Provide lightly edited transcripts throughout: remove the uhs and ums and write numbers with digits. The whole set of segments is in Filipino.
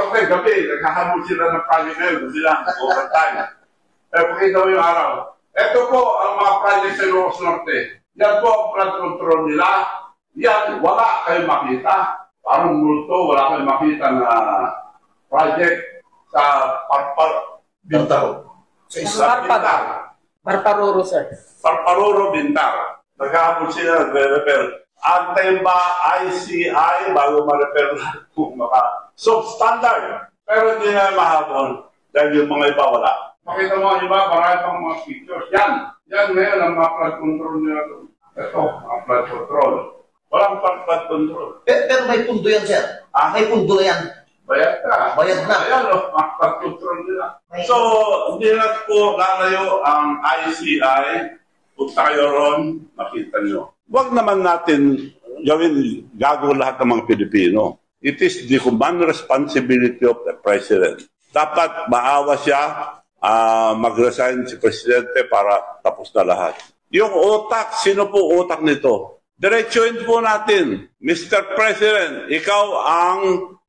Norte, gabi, naghahamon sila ng project ngayon, doon sila, overtime. Pakita mo yung araw. Ito po ang mga project sa Ilocos Norte. Yan po ang flood control nila. Yan, wala kayong makita. Parang multo, wala kayong makita na project sa Bintaro. Sa Bintar. Parparoro, sir. Parparoro, Bintar. Naghahamon sila, nagre-repair. Antayin ba ICI bago ma-repair na kung maka substandard. Pero hindi na mahabol dahil yung mga iba wala. Makita mo iba, marami pang mga pictures. Yan ngayon ang mga flood control nila. Ito, ang flood control. Walang flood control. Pero may pundo yan, sir. May pundo yan. Bayad na. Bayad na. Ayan, mga flood control nila. So, hindi na po lalayo ang ICI. Punta kayo ron, makita nyo. Huwag naman natin gawin gago lahat ng mga Pilipino. It is the command responsibility of the President. Dapat maawa siya, mag-resign si Presidente para tapos na lahat. Yung utak, sino po utak nito? Diretsuhin po natin, Mr. President, ikaw ang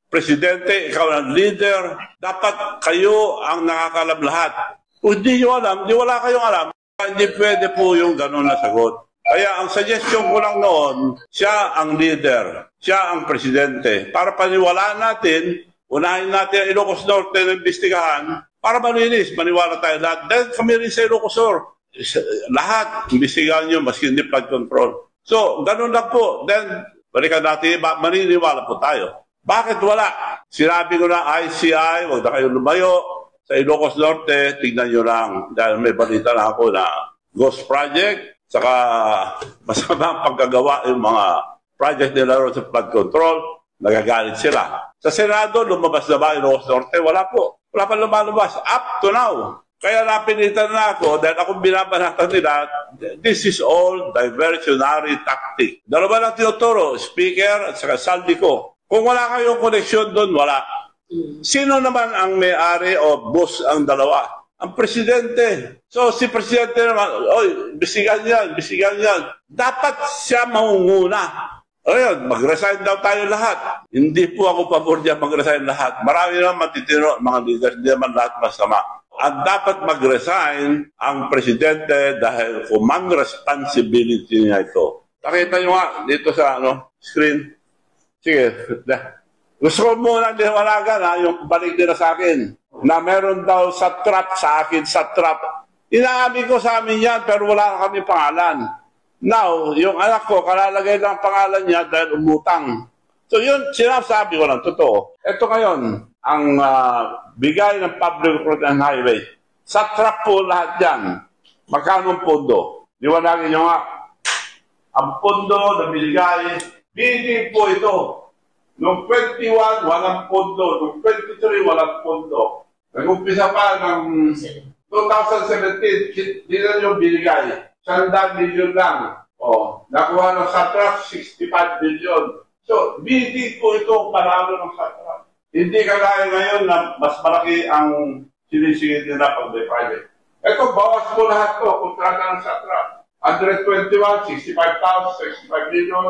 Presidente, ikaw ang leader. Dapat kayo ang nakakalam lahat. Kung hindi nyo alam, di wala kayong alam. Hindi pwede po yung gano'n na sagot. Kaya ang suggestion ko lang noon, siya ang leader, siya ang presidente. Para paniwalaan natin, unahin natin ang Ilocos Norte na imbestigahan para malinis, maniwala tayo lahat. Dahil kami rin sa Ilocos Norte, lahat imbestigahan nyo, maski hindi flood control. So, gano'n lang po. Then, balikan natin, maniniwala po tayo. Bakit wala? Sinabi ko na ICI, huwag na kayo lumayo. Sa Ilocos Norte, tignan nyo lang. Dahil may balita na ako na ghost project, saka masama ang paggagawa yung mga project nila sa flood control, nagagalit sila. Sa Senado, lumabas na ba Ilocos Norte? Wala po. Wala pa lumalabas. Up to now. Kaya napilitan na ako dahil ako binabanatan nila, this is all diversionary tactic. Dalawa lang tinuturo, speaker at saka saldi ko. Kung wala kayong koneksyon doon, wala. Sino naman ang may-ari o boss ang dalawa? Ang presidente. So si presidente naman, bisigan yan. Dapat siya mangunguna. Ayun, mag-resign daw tayo lahat. Hindi po ako pabor diyan mag-resign lahat. Marami naman matitino, mga leaders, hindi naman lahat masama. Ang dapat mag-resign ang presidente dahil command responsibility niya ito. Nakita nyo nga dito sa screen. Sige, gusto ko muna liwanagan yung balik nila sa akin na meron daw sa trap sa akin, sa trap. Inaamin ko sa amin yan pero wala na kami pangalan. Now, yung anak ko, kalalagay lang pangalan niya dahil umutang. So yun, sinasabi ko lang, totoo. Ito ngayon, ang bigay ng Public Road and Highway. Sa trap po lahat yan. Magkano ang pondo? Liwanagin nyo nga. Ang pondo na binigay, bidding po ito. Noong 21, walang pondo. Noong 23, walang pondo. Nag-umpisa pa ng 2017, hindi na yung binigay. 100 million lang. Nakuha ng SATRAC, 65 billion. So, bidding po ito panalo ng SATRAC. Hindi kagaya ngayon na mas malaki ang sinisingit nila pag may private. Ito, bawas po lahat to, kontrata ng SATRAC. 121, 65,000, 65 million,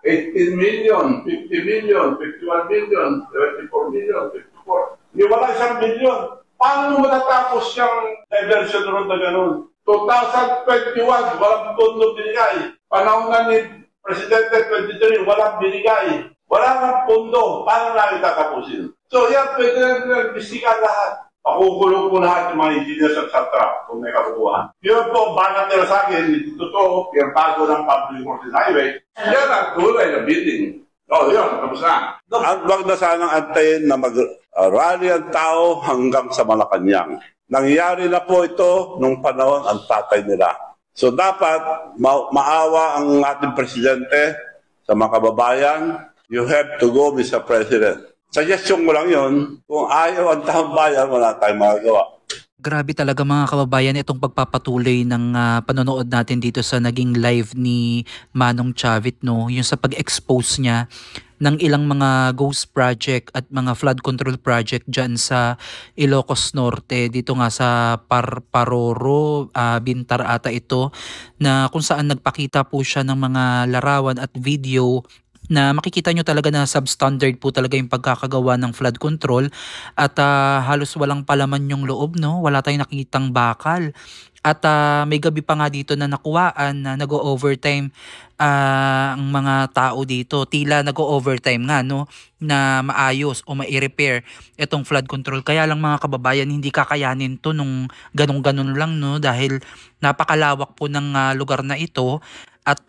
18 million, 50 million, 51 million, 34 million, 54. Hindi wala 1 million. Paano matatapos siyang diversion road na gano'n? 2021, walang pondo binigay. Panahon na ni Presidente 23, walang binigay. Wala nang pondo. Paano namin tatapusin? So yan, pwede na nagbisikan lahat. Pakukulong po lahat yung mga engineers at SATRAC kung may kabubuhan. Yun po, banat nila sa akin, hindi totoo, pirmado ng Public Road and Highway. Yan ang tulay na bidding. Yun, tapos na. Huwag na sanang antayin na mag-rally ang tao hanggang sa Malacanang. Nangyari na po ito nung panahon ang tatay nila. So dapat maawa ang ating presidente sa mga kababayan. You have to go, Mr. President. Suggestion ko lang yun, kung ayaw ang taong bayan, wala tayong magagawa. Grabe talaga mga kababayan itong pagpapatuloy ng panonood natin dito sa naging live ni Manong Chavit, no? Yung sa pag-expose niya ng ilang mga ghost project at mga flood control project dyan sa Ilocos Norte. Dito nga sa Parparoro, Bintar ata ito, na kung saan nagpakita po siya ng mga larawan at video na makikita nyo talaga na substandard po talaga yung pagkakagawa ng flood control at halos walang palaman yung loob, no? Wala tayong nakitang bakal. At may gabi pa nga dito na nakuhaan na nag-o-overtime ang mga tao dito. Tila nag-o-overtime nga, no, na maayos o mai-repair itong flood control. Kaya lang mga kababayan, hindi kakayanin to nung ganun-ganun lang, no, dahil napakalawak po ng lugar na ito at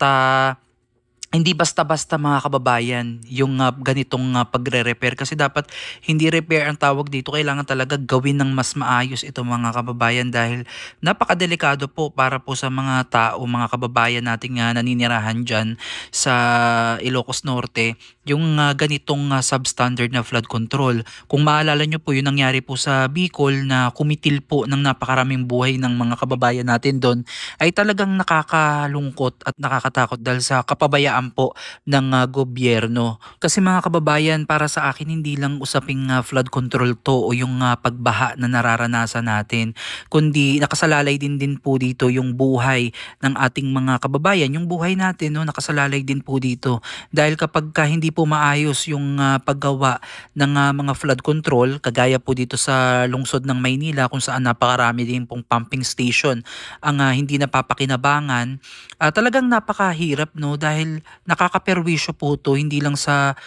hindi basta-basta mga kababayan yung ganitong pagre-repair kasi dapat hindi repair ang tawag dito, kailangan talaga gawin ng mas maayos ito mga kababayan dahil napakadelikado po para po sa mga tao, mga kababayan nating naninirahan dyan sa Ilocos Norte yung ganitong substandard na flood control. Kung maalala nyo po yung nangyari po sa Bicol na kumitil po ng napakaraming buhay ng mga kababayan natin doon ay talagang nakakalungkot at nakakatakot dahil sa kapabayaan po ng gobyerno. Kasi mga kababayan, para sa akin hindi lang usaping flood control to o yung pagbaha na nararanasan natin, kundi nakasalalay din po dito yung buhay ng ating mga kababayan, yung buhay natin, no, nakasalalay din po dito. Dahil kapag hindi po maayos yung paggawa ng mga flood control, kagaya po dito sa lungsod ng Maynila kung saan napakarami din pong pumping station ang hindi napapakinabangan, talagang napakahirap, no, dahil nakakaperwisyo po to hindi lang sa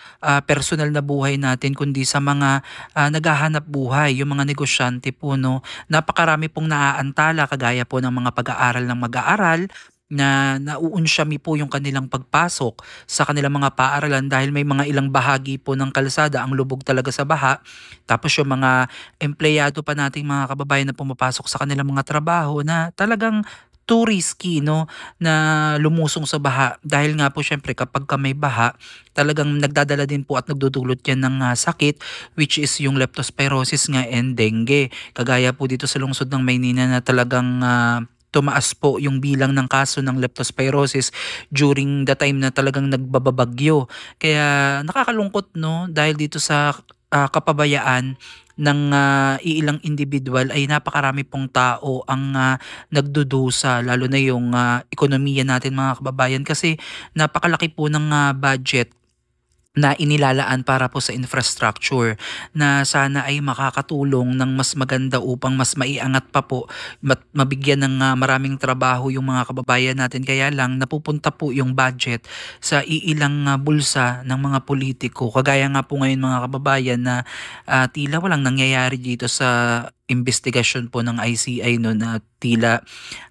personal na buhay natin kundi sa mga naghahanap buhay, yung mga negosyante po, no. Napakarami pong naaantala kagaya po ng mga pag-aaral ng mag-aaral na nauunsyami po yung kanilang pagpasok sa kanilang mga paaralan dahil may mga ilang bahagi po ng kalsada ang lubog talaga sa baha. Tapos yung mga empleyado pa nating mga kababayan na pumapasok sa kanilang mga trabaho na talagang too risky, no, na lumusong sa baha dahil nga po syempre kapag may baha talagang nagdadala din po at nagdudulot yan ng sakit which is yung leptospirosis nga and dengue. Kagaya po dito sa lungsod ng Maynila na talagang tumaas po yung bilang ng kaso ng leptospirosis during the time na talagang nagbabagyo. Kaya nakakalungkot, no, dahil dito sa kapabayaan ng iilang individual ay napakarami pong tao ang nagdudusa, lalo na yung ekonomiya natin mga kababayan kasi napakalaki po ng budget na inilalaan para po sa infrastructure na sana ay makakatulong ng mas maganda upang mas maiangat pa po, mabigyan ng maraming trabaho yung mga kababayan natin. Kaya lang napupunta po yung budget sa iilang bulsa ng mga politiko. Kagaya nga po ngayon mga kababayan na tila walang nangyayari dito sa investigasyon po ng ICI, no, na tila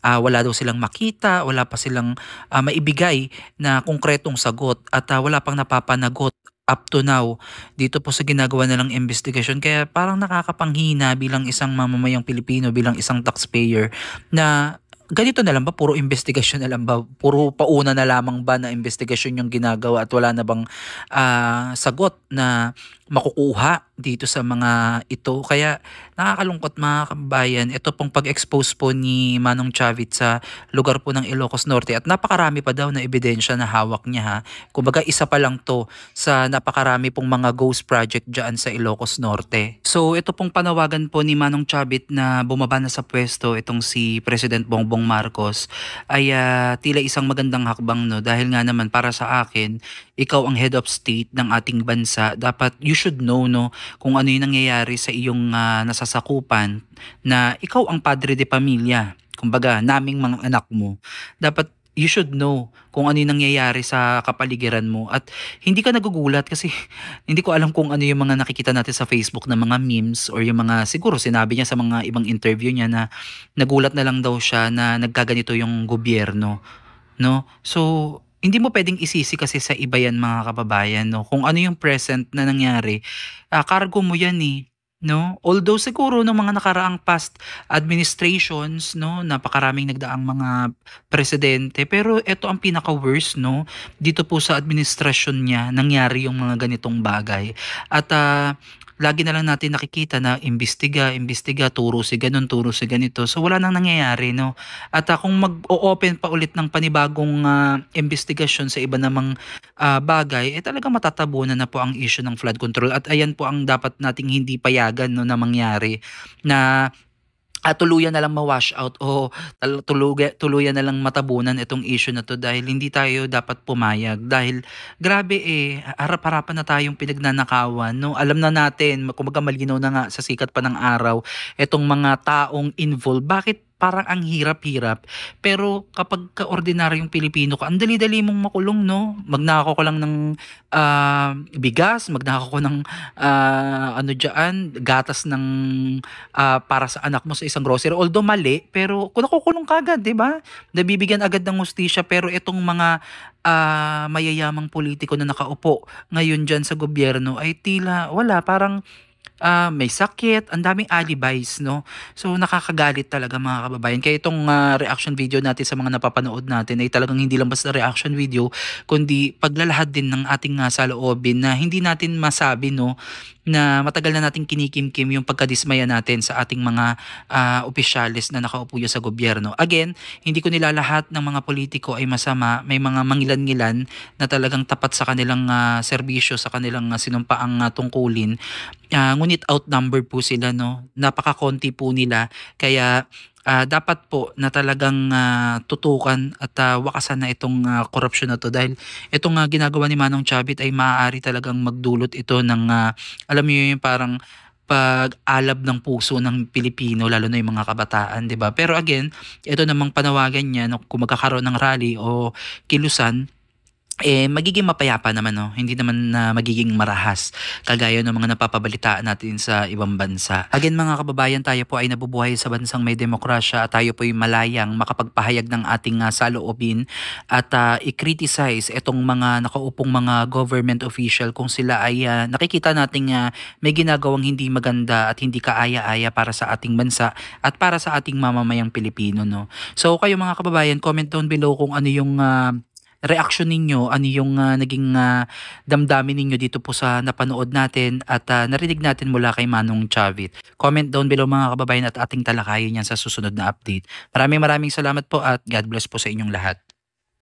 wala daw silang makita, wala pa silang maibigay na konkretong sagot at wala pang napapanagot up to now dito po sa ginagawa nilang investigasyon. Kaya parang nakakapanghina bilang isang mamamayang Pilipino, bilang isang taxpayer na ganito na lang ba? Puro investigasyon na lang ba? Puro pauna na lamang ba na investigasyon yung ginagawa at wala na bang sagot na makukuha dito sa mga ito? Kaya nakakalungkot mga kabayan. Ito pong pag-expose po ni Manong Chavit sa lugar po ng Ilocos Norte at napakarami pa daw na ebidensya na hawak niya, ha. Kumbaga isa pa lang to sa napakarami pong mga ghost project dyan sa Ilocos Norte. So ito pong panawagan po ni Manong Chavit na bumaba na sa pwesto itong si President Bongbong Marcos ay tila isang magandang hakbang, no, dahil nga naman para sa akin ikaw ang head of state ng ating bansa, dapat you should know, no, kung ano yung nangyayari sa iyong nasasakupan, na ikaw ang padre de pamilya, kumbaga naming mga anak mo, dapat you should know kung ano yung nangyayari sa kapaligiran mo at hindi ka nagugulat kasi hindi ko alam kung ano yung mga nakikita natin sa Facebook na mga memes or yung mga, siguro sinabi niya sa mga ibang interview niya na nagulat na lang daw siya na nagkaganito yung gobyerno, no? So hindi mo pwedeng isisi kasi sa iba yan mga kababayan, no? Kung ano yung present na nangyari, cargo mo yan, no? Although siguro ng mga nakaraang past administrations, no, napakaraming nagdaang mga presidente, pero ito ang pinaka-worst, no? Dito po sa administrasyon niya nangyari yung mga ganitong bagay. At lagi na lang natin nakikita na imbestiga, turo si ganun, turo si ganito. So wala nang nangyayari, no? At kung mag-o-open pa ulit ng panibagong investigasyon sa iba namang bagay, talagang matatabunan na po ang issue ng flood control. At ayan po ang dapat nating hindi payagan, no, na mangyari, na tuluyan na lang ma-wash out o tuluyan na lang matabunan itong issue na to dahil hindi tayo dapat pumayag dahil grabe harap-harapan na tayong pinagnanakawan, no? Alam na natin, kumbaga malinaw na nga sa sikat pa ng araw itong mga taong involved. Bakit parang ang hirap-hirap? Pero kapag ka-ordinaryong Pilipino ka, ang dali-dali mong makulong, no? Magnakaw ko lang ng bigas, magnakaw ko ng gatas ng para sa anak mo sa isang grocery. Although mali, pero kung nakukulong ka agad, 'di ba? Nabibigyan agad ng hustisya, pero itong mga mayayamang politiko na nakaupo ngayon diyan sa gobyerno ay tila wala, parang may sakit, ang daming alibis, no? So nakakagalit talaga mga kababayan. Kaya itong reaction video natin sa mga napapanood natin ay talagang hindi lang basta reaction video, kundi paglalahad din ng ating saloobin na hindi natin masabi, no, na matagal na nating kinikimkim yung pagkadismaya natin sa ating mga opisyalis na nakaupo sa gobyerno. Again, hindi ko nila lahat ng mga politiko ay masama. May mga mangilan-ngilan na talagang tapat sa kanilang serbisyo, sa kanilang sinumpaang tungkulin. Ngunit outnumbered po sila, no? Napakakonti po nila. Kaya dapat po na talagang tutukan at wakasan na itong korupsyon na to dahil itong ginagawa ni Manong Chavit ay maaari talagang magdulot ito ng alam niyo yung parang pag-alab ng puso ng Pilipino, lalo na yung mga kabataan, 'di ba? Pero again, ito namang panawagan niya, no, kung magkakaroon ng rally o kilusan, magiging mapayapa naman, no? Hindi naman magiging marahas kagaya ng mga napapabalitaan natin sa ibang bansa. Again mga kababayan, tayo po ay nabubuhay sa bansang may demokrasya at tayo po ay malayang makapagpahayag ng ating saloobin at i-criticize itong mga nakaupong mga government official kung sila ay nakikita nating may ginagawang hindi maganda at hindi kaaya-aya para sa ating bansa at para sa ating mamamayang Pilipino, no? So kayo mga kababayan, comment down below kung ano yung reaction ninyo, ano yung naging damdamin ninyo dito po sa napanood natin at narinig natin mula kay Manong Chavit. Comment down below mga kababayan at ating talakayin yan sa susunod na update. Maraming salamat po at God bless po sa inyong lahat.